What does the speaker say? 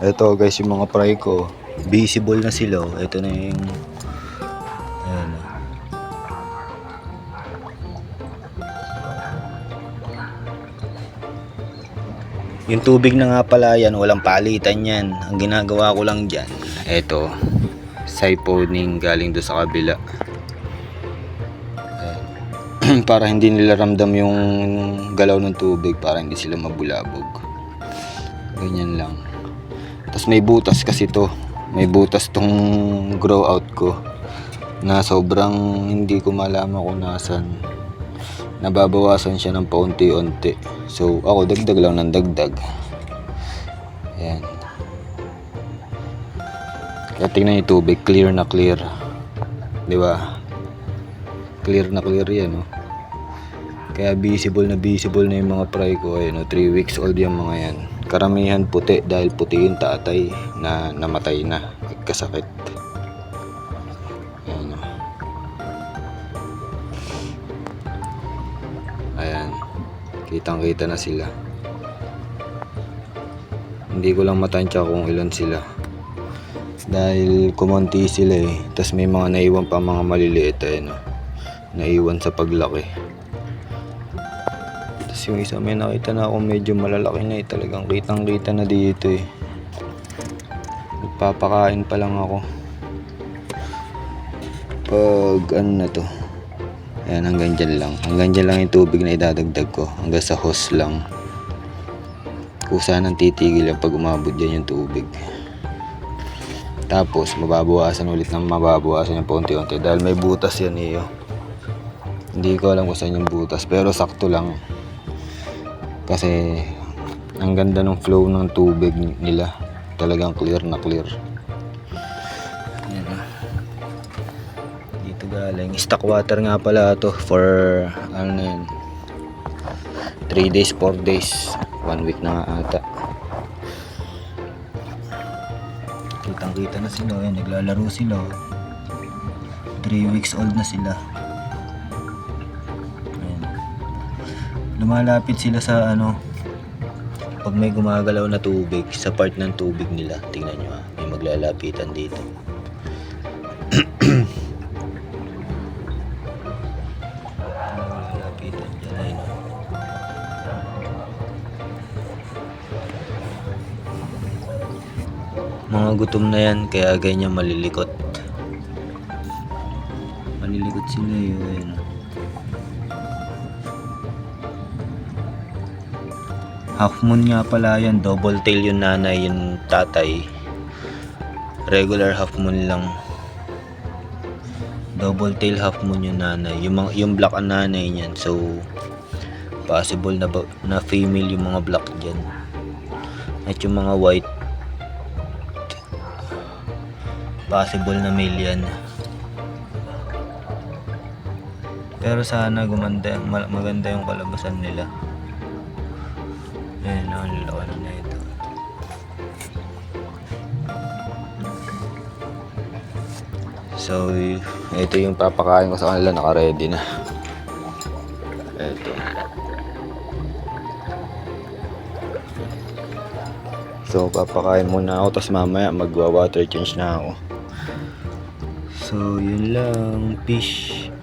Ito guys, yung mga fry ko, visible na sila. Ito na yung ayan. Yung tubig na nga pala yan, walang palitan yan. Ang ginagawa ko lang dyan, ito, siphoning galing do sa kabila. Para hindi nila ramdam yung galaw ng tubig, para hindi sila mabulabog. Ganyan lang. Tapos may butas kasi to, may butas tong grow out ko na sobrang hindi ko malaman kung nasan. Nababawasan siya ng paunti-unti, so ako dagdag lang ng dagdag. Ayan, kaya tingnan yung tubig, clear na clear, di ba? Clear na clear yan, no? Kaya visible na yung mga fry ko. Ayun, no? 3 weeks old yung mga yan. Karamihan puti dahil puti yung tatay na namatay na, nagkasakit. Ayan, no? Ayan, kitang kita na sila. Hindi ko lang matansya kung ilan sila dahil kumonti sila eh. Tapos may mga naiwan pa, mga maliliit, no? Naiwan sa paglaki. Tapos yung isa, may nakita na ako medyo malalaki na eh. Talagang kitang kita na dito eh. Nagpapakain pa lang ako pag ano na to. Ayan, hanggang dyan lang. Hanggang dyan lang yung tubig na idadagdag ko. Hanggang sa hose lang. Kusa nang titigil yan pag umabot dyan yung tubig. Tapos mababawasan ulit ng mababawasan yung paunti-unti. Dahil may butas yan eh. Hindi ko alam kung saan yung butas, pero sakto lang. Kasi ang ganda ng flow ng tubig nila. Talagang clear na clear. Ayan. Dito galing. Stock water nga pala to for ano na yun, 3 days, 4 days, 1 week na nga ata. Kitang kita na sila. Ayan, naglalaro sila. 3 weeks old na sila. Lumalapit sila sa ano, pag may gumagalaw na tubig sa part ng tubig nila. Tingnan nyo ha, may maglalapitan dito. Maglalapitan dyan, ayun o. Mga gutom na yan, kaya ganyan malilikot. Malilikot sila yun, ayun o. Half moon nga pala yan, double tail yung nanay, yung tatay regular half moon lang. Double tail half moon yung nanay, yung black ang nanay niyan. So possible na female yung mga black dyan, at yung mga white possible na male yan. Pero sana maganda yung kalabasan nila. Ayan, ang laki na ito. So, ito yung papakain ko sa kanila, naka-ready na. Ito. So, papakain muna ako, tapos mamaya magwa-water change na ako. So, yun lang. Fish.